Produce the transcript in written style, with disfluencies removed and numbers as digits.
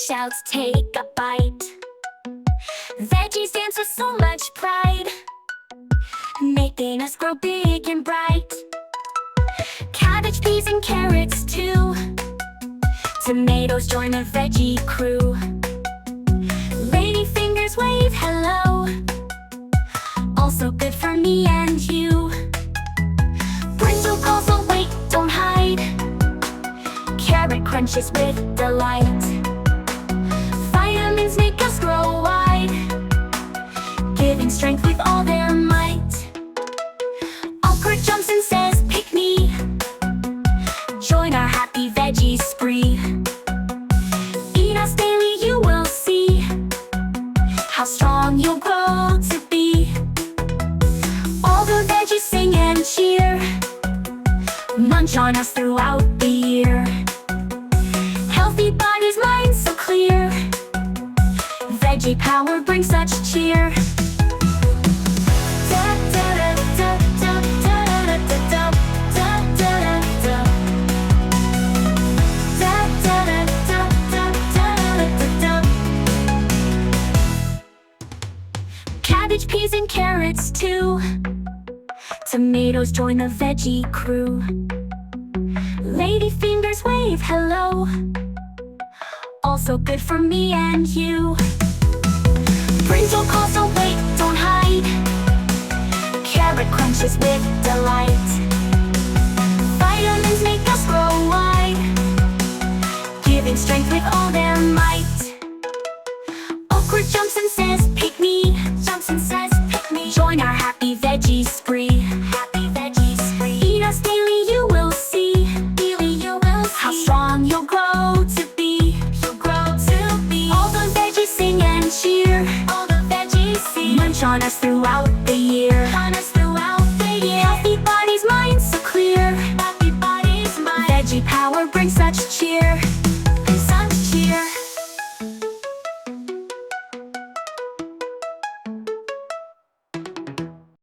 shouts, take a bite. Veggies dance with so much pride, making us grow big and bright. Cabbage, peas, and carrots too. Tomatoes join the veggie crew. Lady fingers wave hello, also good for me and you. Brinjal calls, oh wait, don't hide. Carrot crunches with delight. Vitamins make us grow wide, giving strength with all their might. Okra jumps and says, pick me. Join our happy veggie spree. Eat us daily, you will see how strong you'll grow to be. All the veggies sing and cheer, munch on us throughout the year. Healthy bodies, minds so clear, veggie power brings such cheer. Cabbage, peas, and carrots too. Tomatoes join the veggie crew. Lady fingers wave hello, also good for me and you. Brinjal calls, so wait, don't hide. Carrot crunches with delight. Vitamins make us grow wide, giving strength with all their might. Okra jumps and says, pick me. Jumps and says, pick me. Join our happy veggie spree. Happy veggie spree. Eat us daily, you will see. Daily, you will see how strong you'll grow to be. You'll grow to be. All the veggies sing and cheer. All the veggies sing. Munch on us throughout the year.